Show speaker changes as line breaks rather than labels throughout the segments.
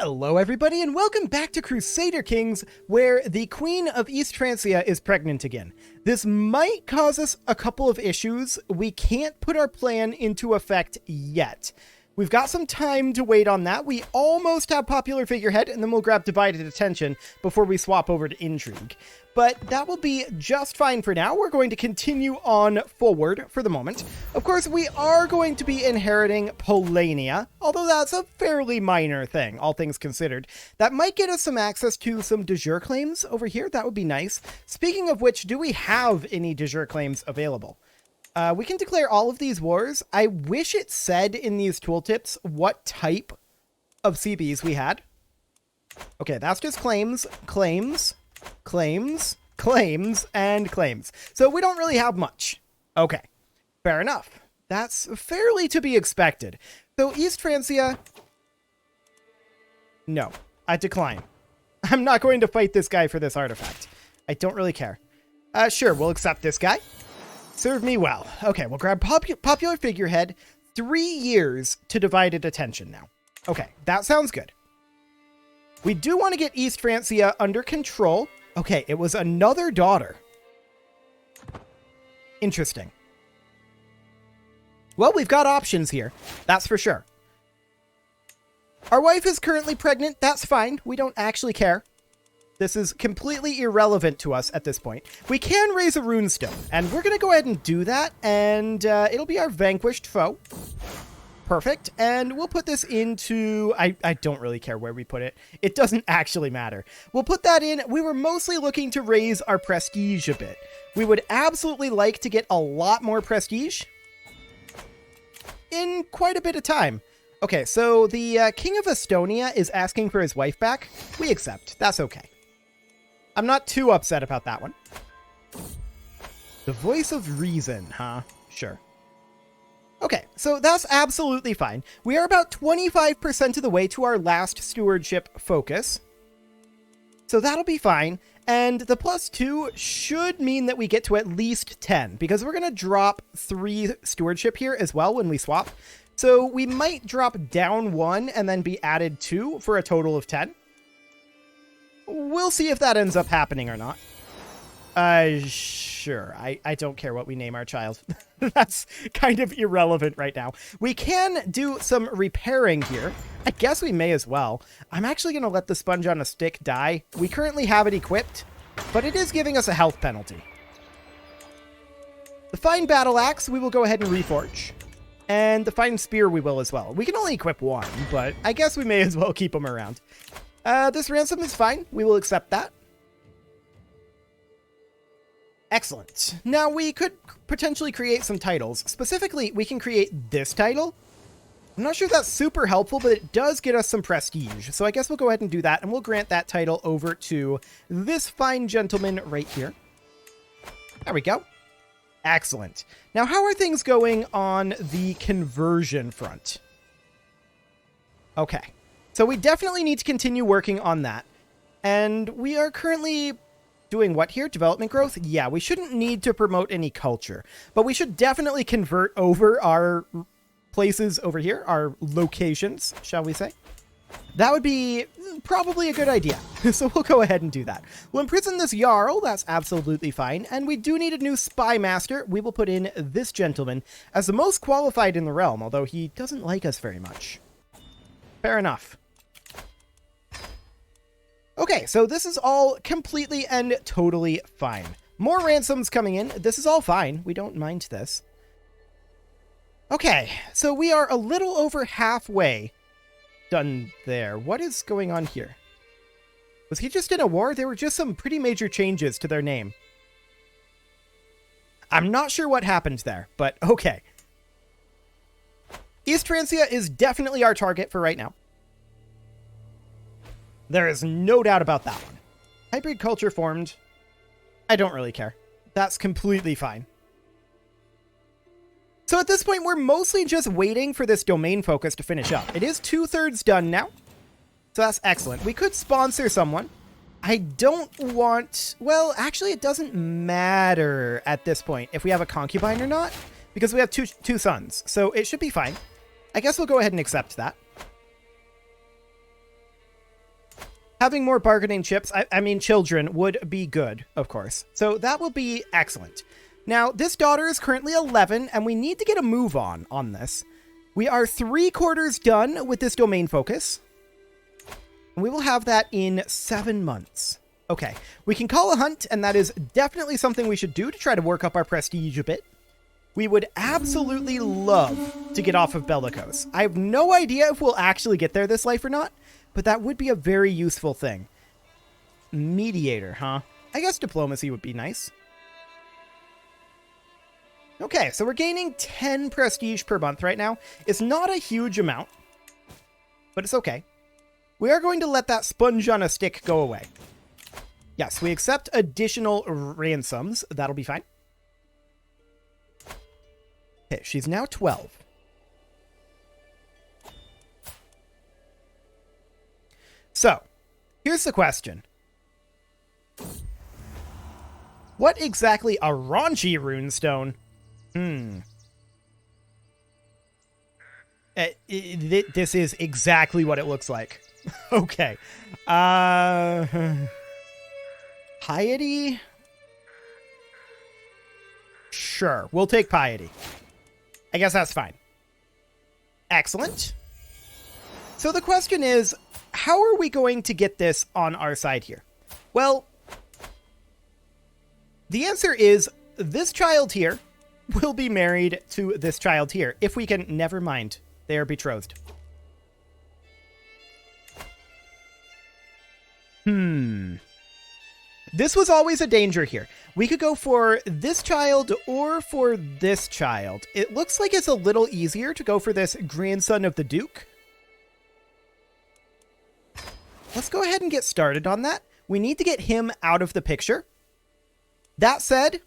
Hello everybody and welcome back to Crusader Kings, where the Queen of East Francia is pregnant again. This might cause us a couple of issues. We can't put our plan into effect yet. We've got some time to wait on that. We almost have Popular Figurehead, and then we'll grab Divided Attention before we swap over to Intrigue. But that will be just fine for now. We're going to continue on forward for the moment. Of course, we are going to be inheriting Polania, although that's a fairly minor thing, all things considered. That might get us some access to some de jure claims over here. That would be nice. Speaking of which, do we have any de jure claims available? We can declare all of these wars. I wish it said in these tooltips what type of CBs we had. Okay, that's just claims, claims, claims, claims, and claims. So we don't really have much. Okay, fair enough. That's fairly to be expected. So East Francia, no, I decline. I'm not going to fight this guy for this artifact. I don't really care. Sure, we'll accept this guy. Serve me well. Okay, we'll grab Popular Figurehead. 3 years to Divided Attention now. Okay, that sounds good. We do want to get East Francia under control. Okay, it was another daughter. Interesting. Well, we've got options here. That's for sure. Our wife is currently pregnant. That's fine. We don't actually care. This is completely irrelevant to us at this point. We can raise a runestone, and we're going to go ahead and do that, and it'll be our vanquished foe. Perfect. And we'll put this into... I don't really care where we put it. It doesn't actually matter. We'll put that in. We were mostly looking to raise our prestige a bit. We would absolutely like to get a lot more prestige in quite a bit of time. Okay, so the King of Estonia is asking for his wife back. We accept. That's okay. I'm not too upset about that one. The voice of reason, huh? Sure. Okay, so that's absolutely fine. We are about 25% of the way to our last stewardship focus. So that'll be fine. And the +2 should mean that we get to at least 10, because we're going to drop 3 stewardship here as well when we swap. So we might drop down 1 and then be added 2 for a total of 10. We'll see if that ends up happening or not. Sure. I don't care what we name our child. That's kind of irrelevant right now. We can do some repairing here. I guess we may as well. I'm actually going to let the sponge on a stick die. We currently have it equipped, but it is giving us a health penalty. The fine battle axe, we will go ahead and reforge. And the fine spear we will as well. We can only equip 1, but I guess we may as well keep them around. This ransom is fine. We will accept that. Excellent. Now, we could potentially create some titles. Specifically, we can create this title. I'm not sure that's super helpful, but it does get us some prestige. So I guess we'll go ahead and do that, and we'll grant that title over to this fine gentleman right here. There we go. Excellent. Now, how are things going on the conversion front? Okay. So we definitely need to continue working on that. And we are currently doing what here? Development growth? Yeah, we shouldn't need to promote any culture. But we should definitely convert over our places over here, our locations, shall we say. That would be probably a good idea. So we'll go ahead and do that. We'll imprison this Jarl. That's absolutely fine. And we do need a new spy master. We will put in this gentleman as the most qualified in the realm, although he doesn't like us very much. Fair enough. Okay, so this is all completely and totally fine. More ransoms coming in. This is all fine. We don't mind this. Okay, so we are a little over halfway done there. What is going on here? Was he just in a war? There were just some pretty major changes to their name. I'm not sure what happened there, but okay. East Francia is definitely our target for right now. There is no doubt about that one. Hybrid culture formed. I don't really care. That's completely fine. So at this point, we're mostly just waiting for this domain focus to finish up. It is 2/3 done now. So that's excellent. We could sponsor someone. I don't want... Well, actually, it doesn't matter at this point if we have a concubine or not, because we have two sons. So it should be fine. I guess we'll go ahead and accept that. Having more bargaining chips, I mean children, would be good, of course. So that will be excellent. Now, this daughter is currently 11, and we need to get a move on this. We are 3/4 done with this domain focus. And we will have that in 7 months. Okay, we can call a hunt, and that is definitely something we should do to try to work up our prestige a bit. We would absolutely love to get off of Bellicose. I have no idea if we'll actually get there this life or not, but that would be a very useful thing. Mediator, huh? I guess diplomacy would be nice. Okay, so we're gaining 10 prestige per month right now. It's not a huge amount, but it's okay. We are going to let that sponge on a stick go away. Yes, we accept additional ransoms. That'll be fine. Okay, she's now 12. So, here's the question. What exactly a raunchy runestone? This is exactly what it looks like. Okay. Piety? Sure, we'll take piety. I guess that's fine. Excellent. So the question is, how are we going to get this on our side here? Well, the answer is this child here will be married to this child here. If we can, never mind. They are betrothed. This was always a danger here. We could go for this child or for this child. It looks like it's a little easier to go for this grandson of the Duke. Let's go ahead and get started on that. We need to get him out of the picture. That said,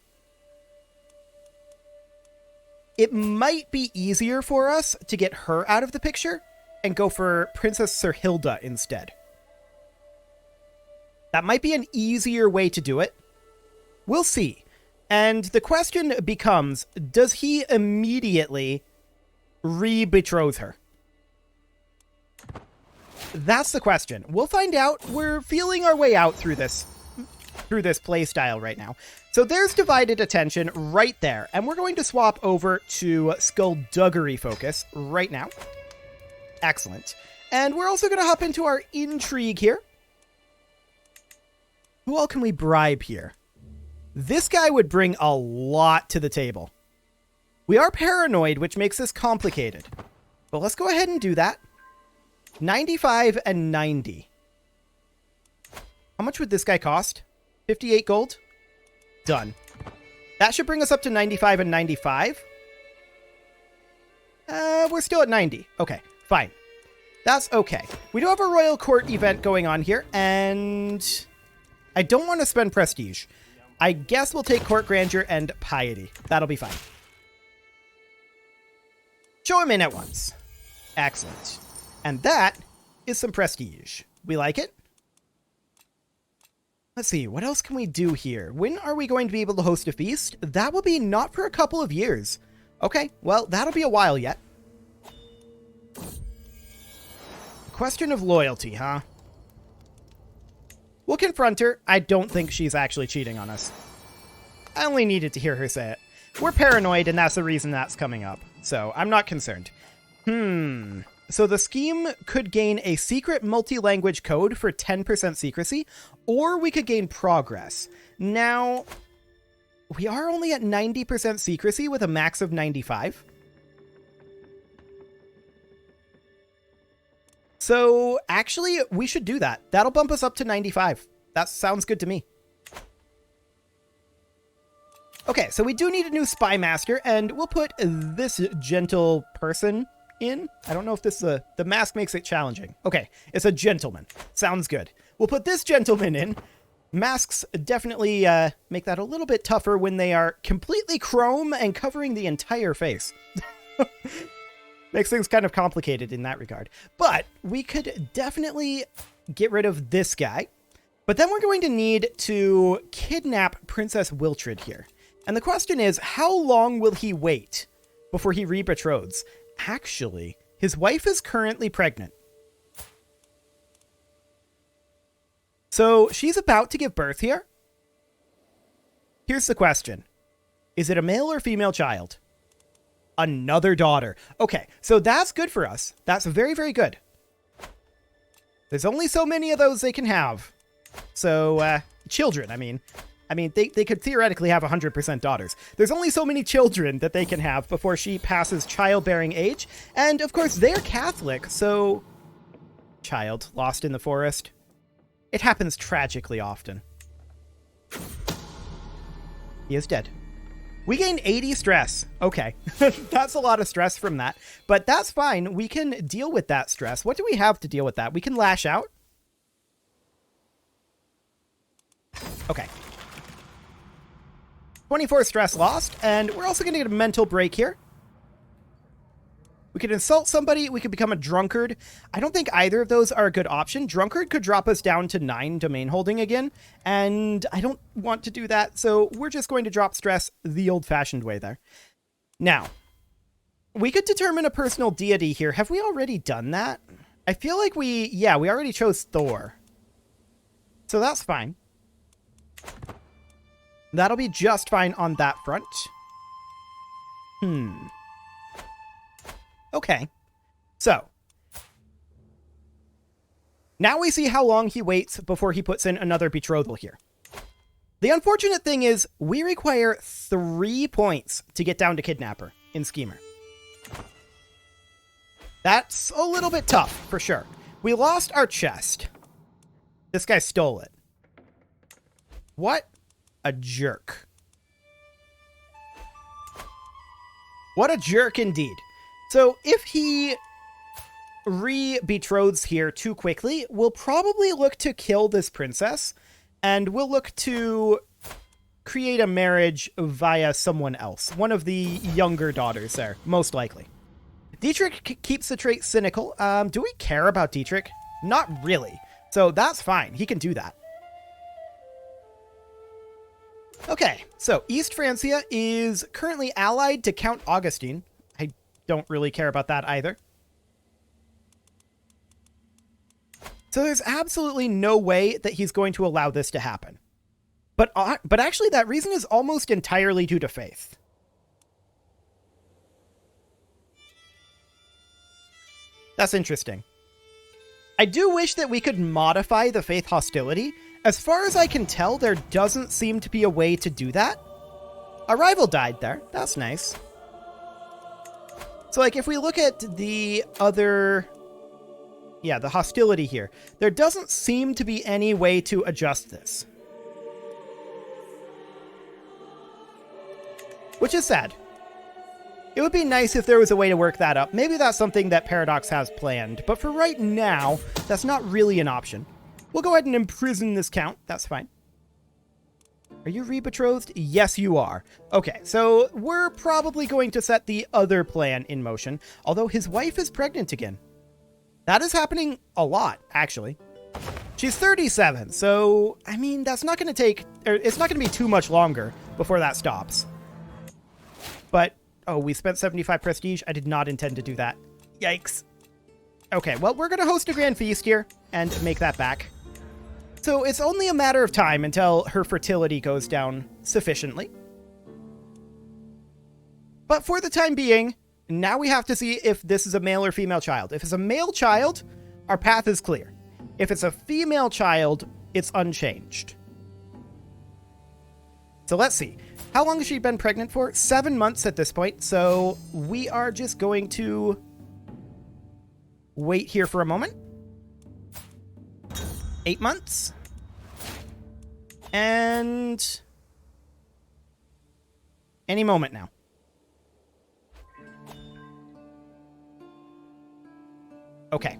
it might be easier for us to get her out of the picture and go for Princess Sirhilda instead. That might be an easier way to do it. We'll see. And the question becomes, does he immediately re-betroth her? That's the question. We'll find out. We're feeling our way out through this play style right now. So there's divided attention right there. And we're going to swap over to Skullduggery focus right now. Excellent. And we're also going to hop into our Intrigue here. Who all can we bribe here? This guy would bring a lot to the table. We are paranoid, which makes this complicated. But let's go ahead and do that. 95 and 90. How much would this guy cost? 58 gold? Done. That should bring us up to 95 and 95. We're still at 90. Okay, fine. That's okay. We do have a royal court event going on here, and I don't want to spend prestige. I guess we'll take court grandeur and piety. That'll be fine. Show him in at once. Excellent. And that is some prestige. We like it. Let's see, what else can we do here? When are we going to be able to host a feast? That will be not for a couple of years. Okay, well, that'll be a while yet. Question of loyalty, huh? We'll confront her. I don't think she's actually cheating on us. I only needed to hear her say it. We're paranoid, and that's the reason that's coming up. So, I'm not concerned. So the scheme could gain a secret multi-language code for 10% secrecy, or we could gain progress. Now, we are only at 90% secrecy with a max of 95. So, actually, we should do that. That'll bump us up to 95. That sounds good to me. Okay, so we do need a new spy master, and we'll put this gentle person in. I don't know if this is the mask makes it challenging. Okay, it's a gentleman. Sounds good. We'll put this gentleman in. Masks definitely make that a little bit tougher when they are completely chrome and covering the entire face. Makes things kind of complicated in that regard. But we could definitely get rid of this guy. But then we're going to need to kidnap Princess Wiltrid here. And the question is, how long will he wait before he re-betroths? Actually, his wife is currently pregnant. So she's about to give birth here. Here's the question. Is it a male or female child? Another daughter. Okay, so that's good for us. That's very, very good. There's only so many of those they can have. So, children, I mean, they could theoretically have 100% daughters. There's only so many children that they can have before she passes childbearing age. And, of course, they're Catholic, so... Child lost in the forest. It happens tragically often. He is dead. We gained 80 stress. Okay. That's a lot of stress from that. But that's fine. We can deal with that stress. What do we have to deal with that? We can lash out. Okay. 24 stress lost. And we're also going to get a mental break here. We could insult somebody. We could become a drunkard. I don't think either of those are a good option. Drunkard could drop us down to 9 domain holding again. And I don't want to do that. So we're just going to drop stress the old-fashioned way there. Now, we could determine a personal deity here. Have we already done that? I feel like we already chose Thor. So that's fine. That'll be just fine on that front. Okay, so now we see how long he waits before he puts in another betrothal here. The unfortunate thing is we require 3 points to get down to Kidnapper in Schemer. That's a little bit tough, for sure. We lost our chest. This guy stole it. What a jerk. What a jerk indeed. So if he re-betroths here too quickly, we'll probably look to kill this princess, and we'll look to create a marriage via someone else. One of the younger daughters there, most likely. Dietrich keeps the trait cynical. Do we care about Dietrich? Not really. So that's fine. He can do that. Okay, so East Francia is currently allied to Count Augustine. Don't really care about that either. So there's absolutely no way that he's going to allow this to happen. But actually that reason is almost entirely due to faith. That's interesting. I do wish that we could modify the faith hostility. As far as I can tell, there doesn't seem to be a way to do that. A rival died there. That's nice. So, like, if we look at the other... Yeah, the hostility here. There doesn't seem to be any way to adjust this. Which is sad. It would be nice if there was a way to work that up. Maybe that's something that Paradox has planned. But for right now, that's not really an option. We'll go ahead and imprison this count. That's fine. Are you re-betrothed? Yes, you are. Okay, so we're probably going to set the other plan in motion, although his wife is pregnant again. That is happening a lot, actually. She's 37, so, I mean, that's not going to take... it's not going to be too much longer before that stops. But, oh, we spent 75 prestige? I did not intend to do that. Yikes. Okay, well, we're going to host a grand feast here and make that back. So it's only a matter of time until her fertility goes down sufficiently. But for the time being, now we have to see if this is a male or female child. If it's a male child, our path is clear. If it's a female child, it's unchanged. So let's see. How long has she been pregnant for? 7 months at this point. So we are just going to wait here for a moment. 8 months. And any moment now. Okay.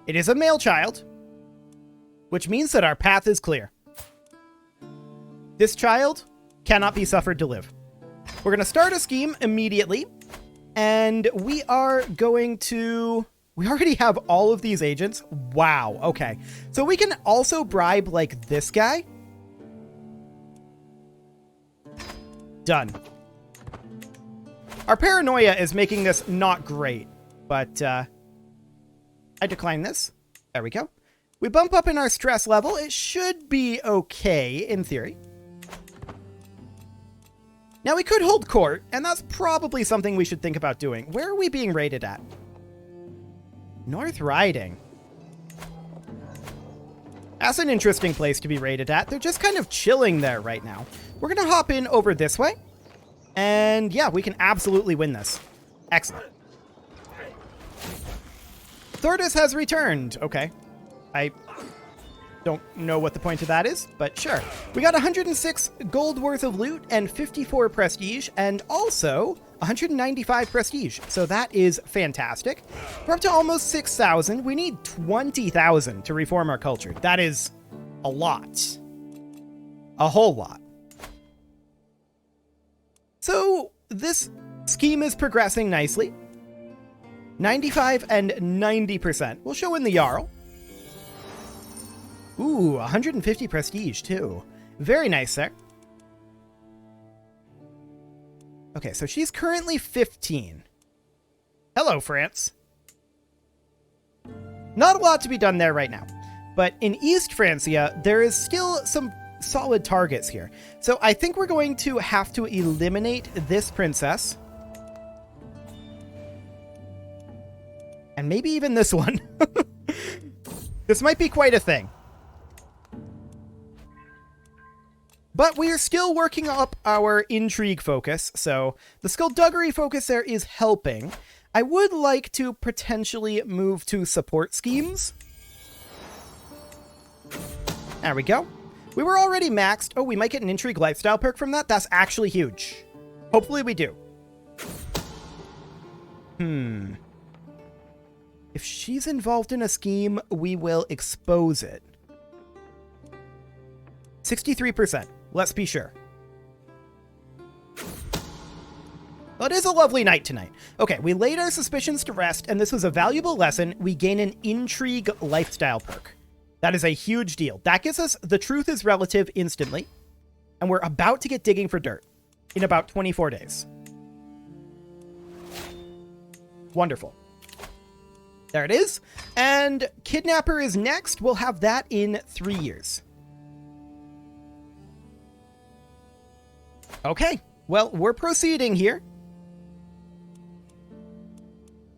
It is a male child, which means that our path is clear. This child cannot be suffered to live. We're going to start a scheme immediately, and we are going to... We already have all of these agents. Wow, okay. So we can also bribe, like, this guy. Done. Our paranoia is making this not great, but I decline this. There we go. We bump up in our stress level. It should be okay, in theory. Now, we could hold court, and that's probably something we should think about doing. Where are we being raided at? North Riding. That's an interesting place to be raided at. They're just kind of chilling there right now. We're going to hop in over this way. And yeah, we can absolutely win this. Excellent. Thordis has returned. Okay. I don't know what the point of that is, but sure. We got 106 gold worth of loot and 54 prestige, and also 195 prestige. So that is fantastic. We're up to almost 6,000. We need 20,000 to reform our culture. That is a lot. A whole lot. So this scheme is progressing nicely. 95 and 90%. We'll show in the Jarl. Ooh, 150 prestige, too. Very nice there. Okay, so she's currently 15. Hello, France. Not a lot to be done there right now. But in East Francia, there is still some solid targets here. So I think we're going to have to eliminate this princess. And maybe even this one. This might be quite a thing. But we are still working up our intrigue focus, so the skullduggery focus there is helping. I would like to potentially move to support schemes. There we go. We were already maxed. Oh, we might get an intrigue lifestyle perk from that? That's actually huge. Hopefully we do. If she's involved in a scheme, we will expose it. 63%. Let's be sure. Well, it is a lovely night tonight. Okay, we laid our suspicions to rest, and this was a valuable lesson. We gain an intrigue lifestyle perk. That is a huge deal. That gives us the truth is relative instantly, and we're about to get digging for dirt in about 24 days. Wonderful. There it is. And Kidnapper is next. We'll have that in 3 years. Okay, well, we're proceeding here.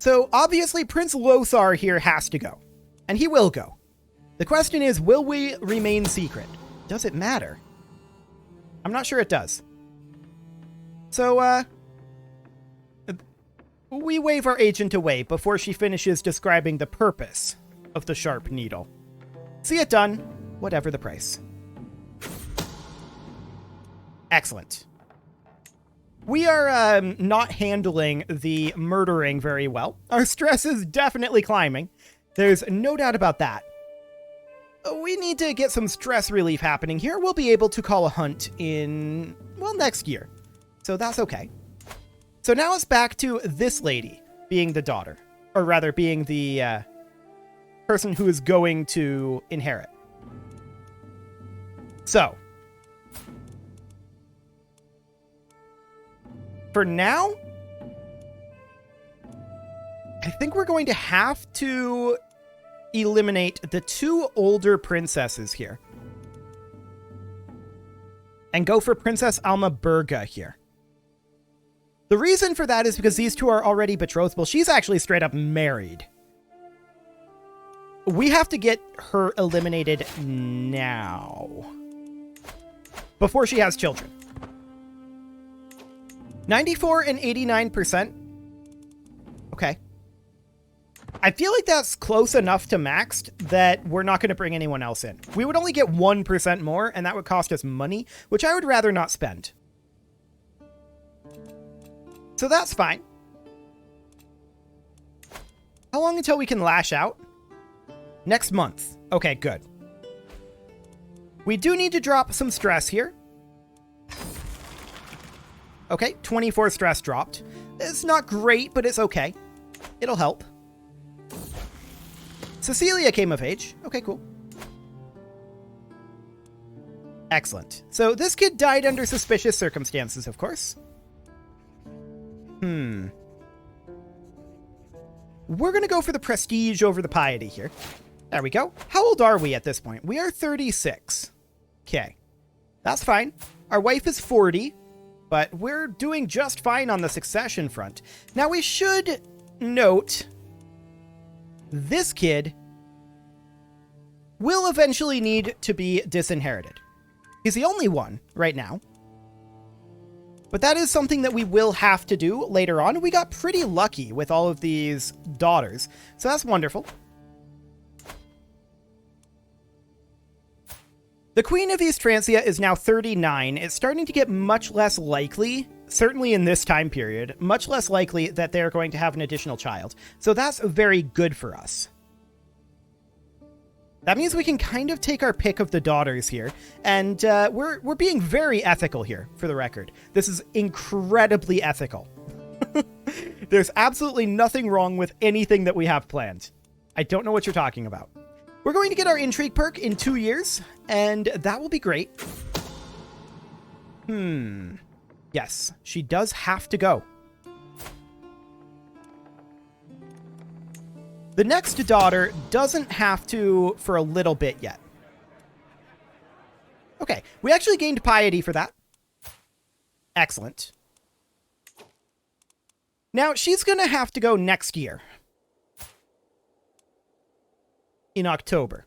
So, obviously, Prince Lothar here has to go. And he will go. The question is, will we remain secret? Does it matter? I'm not sure it does. So, we wave our agent away before she finishes describing the purpose of the sharp needle. See it done, whatever the price. Excellent. We are not handling the murdering very well. Our stress is definitely climbing. There's no doubt about that. We need to get some stress relief happening here. We'll be able to call a hunt in, well, next year. So that's okay. So now it's back to this lady being the daughter. Or rather, being the person who is going to inherit. So, for now, I think we're going to have to eliminate the 2 older princesses here. And go for Princess Almaburga here. The reason for that is because these 2 are already betrothed. Well, she's actually straight up married. We have to get her eliminated now. Before she has children. 94 and 89%. Okay. I feel like that's close enough to maxed that we're not going to bring anyone else in. We would only get 1% more, and that would cost us money, which I would rather not spend. So that's fine. How long until we can lash out? Next month. Okay, good. We do need to drop some stress here. Okay, 24 stress dropped. It's not great, but it's okay. It'll help. Cecilia came of age. Okay, cool. Excellent. So this kid died under suspicious circumstances, of course. We're going to go for the prestige over the piety here. There we go. How old are we at this point? We are 36. Okay. That's fine. Our wife is 40, but we're doing just fine on the succession front. Now, we should note this kid will eventually need to be disinherited. He's the only one right now. But that is something that we will have to do later on. We got pretty lucky with all of these daughters, so that's wonderful. The Queen of East Francia is now 39. It's starting to get much less likely, certainly in this time period, much less likely that they're going to have an additional child. So that's very good for us. That means we can kind of take our pick of the daughters here, and we're being very ethical here, for the record. This is incredibly ethical. There's absolutely nothing wrong with anything that we have planned. I don't know what you're talking about. We're going to get our Intrigue perk in 2 years, and that will be great. Yes, she does have to go. The next daughter doesn't have to for a little bit yet. Okay, we actually gained piety for that. Excellent. Now, she's going to have to go next year. In October.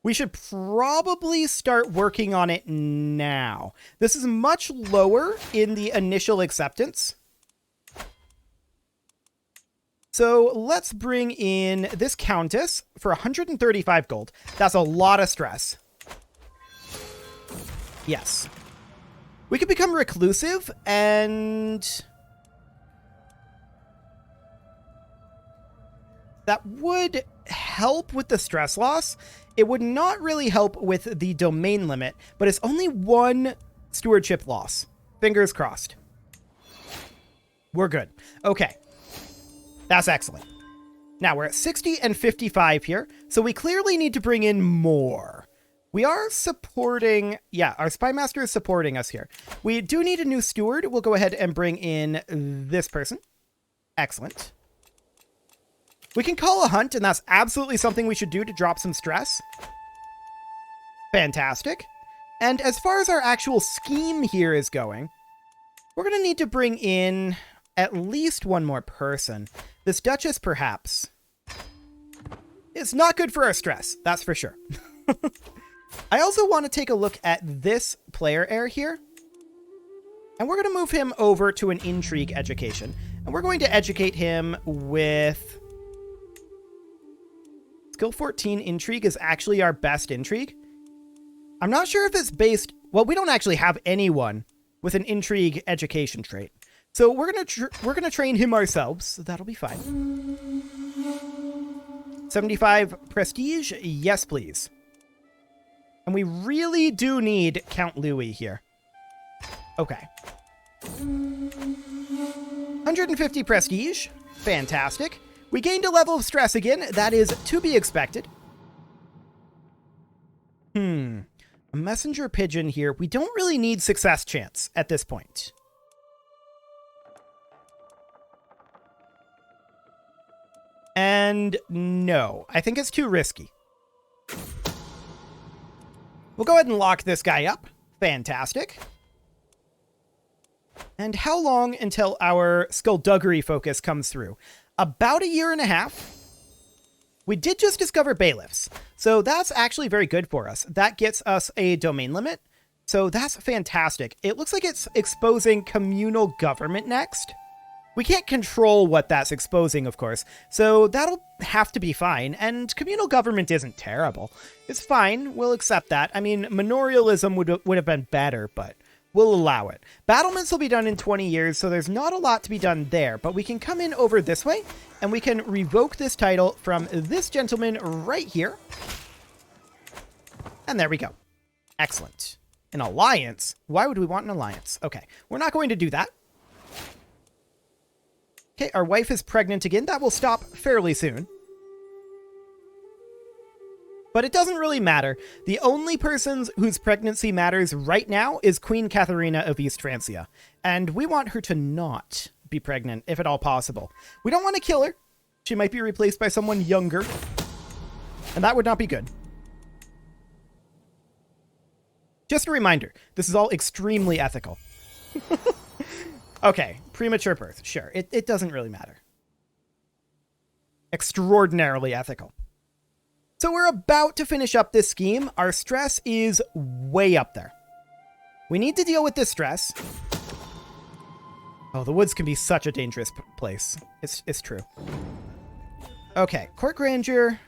We should probably start working on it now. This is much lower in the initial acceptance. So let's bring in this Countess for 135 gold. That's a lot of stress. Yes. We could become reclusive and that would help with the stress loss. It would not really help with the domain limit, but it's only 1 stewardship loss. Fingers crossed. We're good. Okay. That's excellent. Now we're at 60 and 55 here, so we clearly need to bring in more. We are supporting... Yeah, our Spy Master is supporting us here. We do need a new steward. We'll go ahead and bring in this person. Excellent. We can call a hunt, and that's absolutely something we should do to drop some stress. Fantastic. And as far as our actual scheme here is going, we're going to need to bring in at least one more person. This Duchess, perhaps. It's not good for our stress, that's for sure. I also want to take a look at this player heir here. And we're going to move him over to an Intrigue education. And we're going to educate him with... Skill 14 Intrigue is actually our best Intrigue. I'm not sure if it's based... Well, we don't actually have anyone with an Intrigue education trait. So we're gonna train him ourselves, so that'll be fine. 75 prestige, yes please. And we really do need Count Louis here. Okay. 150 prestige, fantastic. We gained a level of stress again, that is to be expected. A messenger pigeon here. We don't really need success chance at this point. And no, I think it's too risky. We'll go ahead and lock this guy up. Fantastic. And how long until our skullduggery focus comes through? About 1.5 years. We did just discover bailiffs, so that's actually very good for us. That gets us a domain limit, so that's fantastic. It looks like it's exposing communal government next. We can't control what that's exposing, of course, so that'll have to be fine, and communal government isn't terrible. It's fine, we'll accept that. I mean, manorialism would have been better, but we'll allow it. Battlements will be done in 20 years, so there's not a lot to be done there, but we can come in over this way, and we can revoke this title from this gentleman right here. And there we go. Excellent. An alliance? Why would we want an alliance? Okay, we're not going to do that. Okay, our wife is pregnant again. That will stop fairly soon. But it doesn't really matter. The only person whose pregnancy matters right now is Queen Katharina of East Francia. And we want her to not be pregnant, if at all possible. We don't want to kill her. She might be replaced by someone younger. And that would not be good. Just a reminder, this is all extremely ethical. Okay, premature birth, sure. It doesn't really matter. Extraordinarily ethical. So we're about to finish up this scheme. Our stress is way up there. We need to deal with this stress. Oh, the woods can be such a dangerous place. It's true. Okay, court grandeur.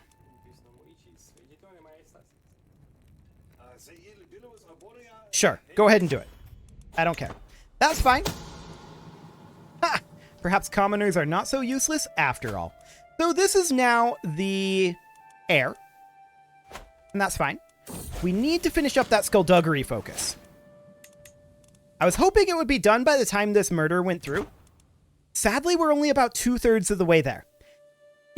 Sure, go ahead and do it. I don't care. That's fine. Ha! Perhaps commoners are not so useless after all. So this is now the heir. And that's fine. We need to finish up that skullduggery focus. I was hoping it would be done by the time this murder went through. Sadly, we're only about 2/3 of the way there.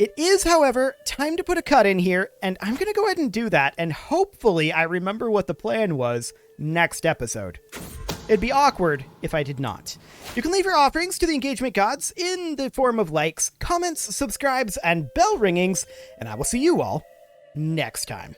It is, however, time to put a cut in here, and I'm going to go ahead and do that, and hopefully I remember what the plan was next episode. It'd be awkward if I did not. You can leave your offerings to the engagement gods in the form of likes, comments, subscribes, and bell ringings, and I will see you all next time.